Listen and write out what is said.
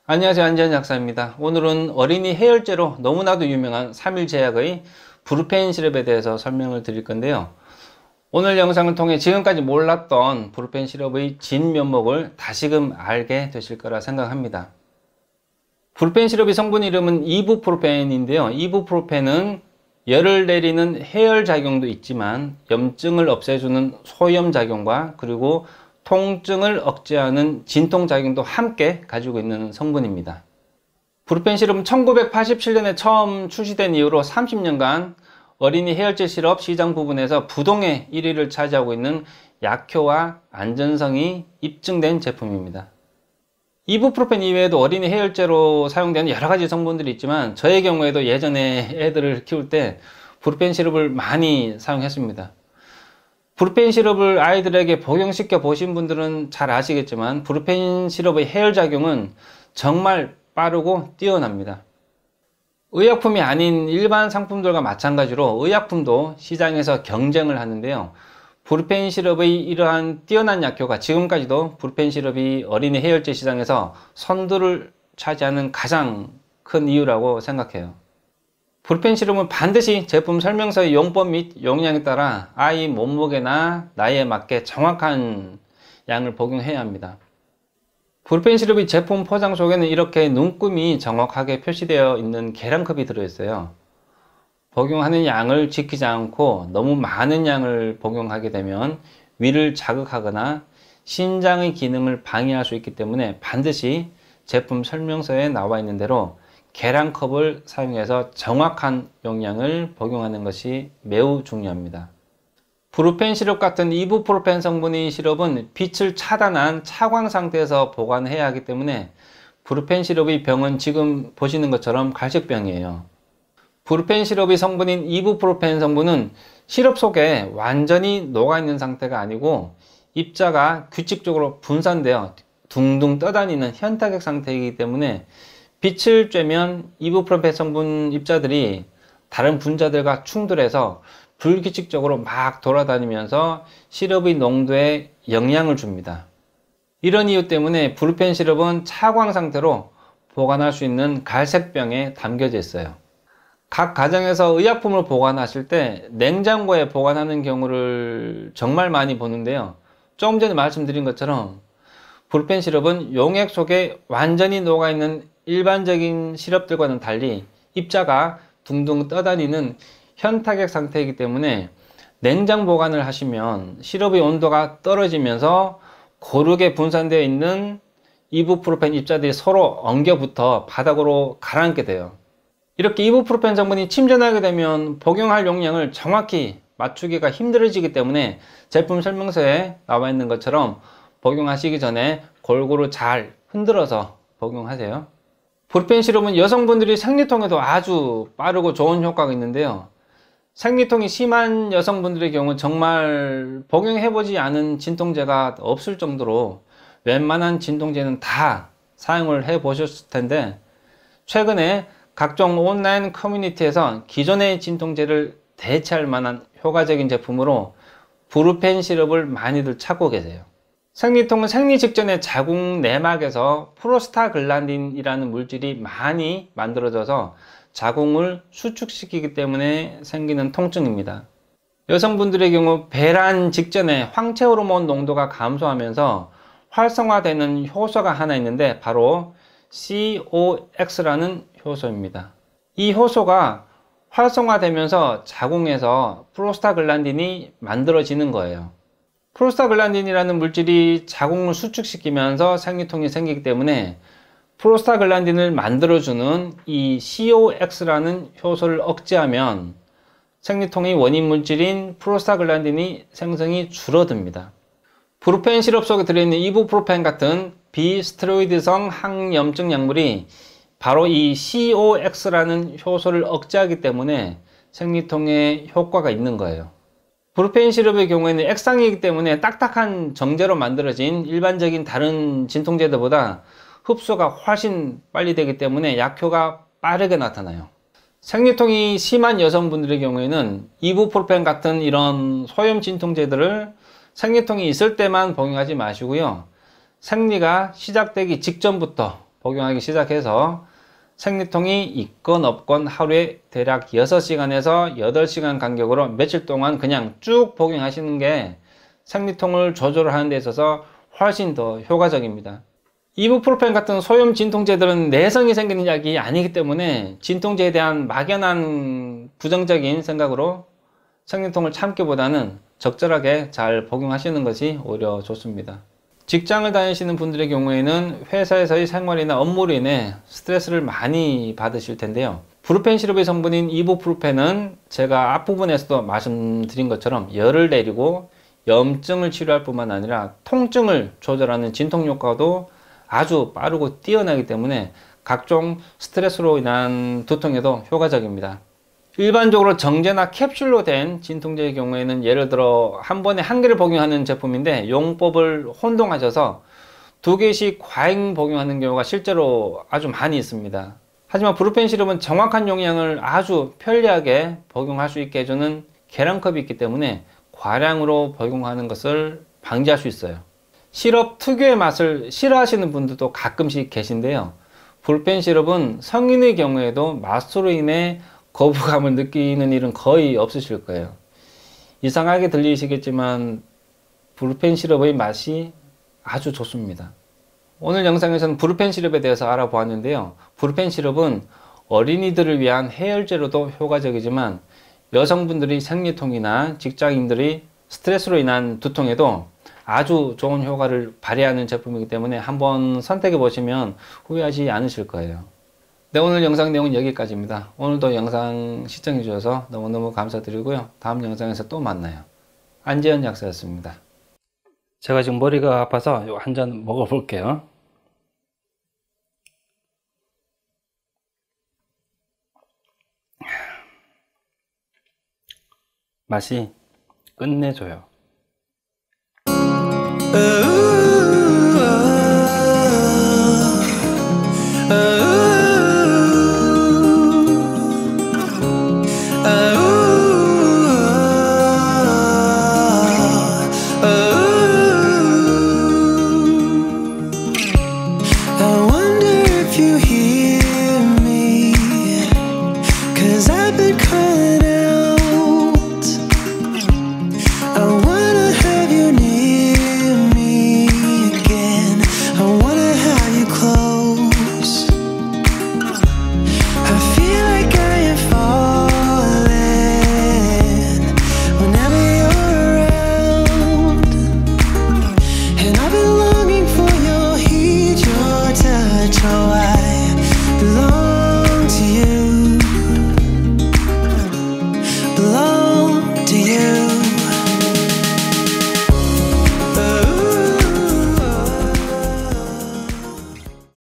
안녕하세요. 안지현 약사입니다. 오늘은 어린이 해열제로 너무나도 유명한 3일 제약의 브루펜 시럽에 대해서 설명을 드릴 건데요. 오늘 영상을 통해 지금까지 몰랐던 브루펜 시럽의 진면목을 다시금 알게 되실 거라 생각합니다. 브루펜 시럽의 성분 이름은 이부프로펜인데요. 이부프로펜은 열을 내리는 해열 작용도 있지만 염증을 없애주는 소염 작용과 그리고 통증을 억제하는 진통 작용도 함께 가지고 있는 성분입니다. 브루펜 시럽은 1987년에 처음 출시된 이후로 30년간 어린이 해열제 시럽 시장 부분에서 부동의 1위를 차지하고 있는 약효와 안전성이 입증된 제품입니다. 이부프로펜 이외에도 어린이 해열제로 사용되는 여러가지 성분들이 있지만 저의 경우에도 예전에 애들을 키울 때 브루펜 시럽을 많이 사용했습니다. 브루펜 시럽을 아이들에게 복용시켜 보신 분들은 잘 아시겠지만 브루펜 시럽의 해열작용은 정말 빠르고 뛰어납니다. 의약품이 아닌 일반 상품들과 마찬가지로 의약품도 시장에서 경쟁을 하는데요. 브루펜 시럽의 이러한 뛰어난 약효가 지금까지도 브루펜 시럽이 어린이 해열제 시장에서 선두를 차지하는 가장 큰 이유라고 생각해요. 브루펜 시럽은 반드시 제품 설명서의 용법 및 용량에 따라 아이 몸무게나 나이에 맞게 정확한 양을 복용해야 합니다. 브루펜 시럽의 제품 포장 속에는 이렇게 눈금이 정확하게 표시되어 있는 계량컵이 들어있어요. 복용하는 양을 지키지 않고 너무 많은 양을 복용하게 되면 위를 자극하거나 신장의 기능을 방해할 수 있기 때문에 반드시 제품 설명서에 나와 있는 대로 계량컵을 사용해서 정확한 용량을 복용하는 것이 매우 중요합니다. 브루펜 시럽 같은 이부프로펜 성분의 시럽은 빛을 차단한 차광 상태에서 보관해야 하기 때문에 브루펜 시럽의 병은 지금 보시는 것처럼 갈색병이에요. 브루펜 시럽의 성분인 이부프로펜 성분은 시럽 속에 완전히 녹아있는 상태가 아니고 입자가 규칙적으로 분산되어 둥둥 떠다니는 현타격 상태이기 때문에 빛을 쬐면 이부프로펜 성분 입자들이 다른 분자들과 충돌해서 불규칙적으로 막 돌아다니면서 시럽의 농도에 영향을 줍니다. 이런 이유 때문에 브루펜 시럽은 차광 상태로 보관할 수 있는 갈색병에 담겨져 있어요. 각 가정에서 의약품을 보관하실 때 냉장고에 보관하는 경우를 정말 많이 보는데요. 조금 전에 말씀드린 것처럼 브루펜 시럽은 용액 속에 완전히 녹아있는 일반적인 시럽들과는 달리 입자가 둥둥 떠다니는 현타격 상태이기 때문에 냉장 보관을 하시면 시럽의 온도가 떨어지면서 고르게 분산되어 있는 이부프로펜 입자들이 서로 엉겨붙어 바닥으로 가라앉게 돼요. 이렇게 이부프로펜 성분이 침전하게 되면 복용할 용량을 정확히 맞추기가 힘들어지기 때문에 제품 설명서에 나와 있는 것처럼 복용하시기 전에 골고루 잘 흔들어서 복용하세요. 브루펜 시럽은 여성분들이 생리통에도 아주 빠르고 좋은 효과가 있는데요. 생리통이 심한 여성분들의 경우 정말 복용해보지 않은 진통제가 없을 정도로 웬만한 진통제는 다 사용을 해보셨을 텐데 최근에 각종 온라인 커뮤니티에서 기존의 진통제를 대체할 만한 효과적인 제품으로 브루펜 시럽을 많이들 찾고 계세요. 생리통은 생리 직전에 자궁 내막에서 프로스타글란딘이라는 물질이 많이 만들어져서 자궁을 수축시키기 때문에 생기는 통증입니다. 여성분들의 경우 배란 직전에 황체 호르몬 농도가 감소하면서 활성화되는 효소가 하나 있는데 바로 COX라는 효소입니다. 이 효소가 활성화되면서 자궁에서 프로스타글란딘이 만들어지는 거예요. 프로스타글란딘이라는 물질이 자궁을 수축시키면서 생리통이 생기기 때문에 프로스타글란딘을 만들어주는 이 COX라는 효소를 억제하면 생리통의 원인 물질인 프로스타글란딘이 생성이 줄어듭니다. 브루펜 시럽 속에 들어있는 이부프로펜 같은 비스테로이드성 항염증 약물이 바로 이 COX라는 효소를 억제하기 때문에 생리통에 효과가 있는 거예요. 브루펜 시럽의 경우에는 액상이기 때문에 딱딱한 정제로 만들어진 일반적인 다른 진통제들보다 흡수가 훨씬 빨리 되기 때문에 약효가 빠르게 나타나요. 생리통이 심한 여성분들의 경우에는 이부프로펜 같은 이런 소염 진통제들을 생리통이 있을 때만 복용하지 마시고요. 생리가 시작되기 직전부터 복용하기 시작해서 생리통이 있건 없건 하루에 대략 6시간에서 8시간 간격으로 며칠 동안 그냥 쭉 복용하시는 게 생리통을 조절하는 데 있어서 훨씬 더 효과적입니다. 이부프로펜 같은 소염 진통제들은 내성이 생기는 약이 아니기 때문에 진통제에 대한 막연한 부정적인 생각으로 생리통을 참기보다는 적절하게 잘 복용하시는 것이 오히려 좋습니다. 직장을 다니시는 분들의 경우에는 회사에서의 생활이나 업무로 인해 스트레스를 많이 받으실 텐데요. 브루펜 시럽의 성분인 이부프로펜은 제가 앞부분에서도 말씀드린 것처럼 열을 내리고 염증을 치료할 뿐만 아니라 통증을 조절하는 진통 효과도 아주 빠르고 뛰어나기 때문에 각종 스트레스로 인한 두통에도 효과적입니다. 일반적으로 정제나 캡슐로 된 진통제의 경우에는 예를 들어 한 번에 한 개를 복용하는 제품인데 용법을 혼동하셔서 2개씩 과잉 복용하는 경우가 실제로 아주 많이 있습니다. 하지만 브루펜 시럽은 정확한 용량을 아주 편리하게 복용할 수 있게 해주는 계량컵이 있기 때문에 과량으로 복용하는 것을 방지할 수 있어요. 시럽 특유의 맛을 싫어하시는 분들도 가끔씩 계신데요. 브루펜 시럽은 성인의 경우에도 맛으로 인해 거부감을 느끼는 일은 거의 없으실 거예요. 이상하게 들리시겠지만 브루펜 시럽의 맛이 아주 좋습니다. 오늘 영상에서는 브루펜 시럽에 대해서 알아보았는데요. 브루펜 시럽은 어린이들을 위한 해열제로도 효과적이지만 여성분들이 생리통이나 직장인들이 스트레스로 인한 두통에도 아주 좋은 효과를 발휘하는 제품이기 때문에 한번 선택해 보시면 후회하지 않으실 거예요. 네, 오늘 영상 내용은 여기까지입니다. 오늘도 영상 시청해 주셔서 너무너무 감사드리고요. 다음 영상에서 또 만나요. 안재현 약사였습니다. 제가 지금 머리가 아파서 한 잔 먹어 볼게요. 맛이 끝내줘요.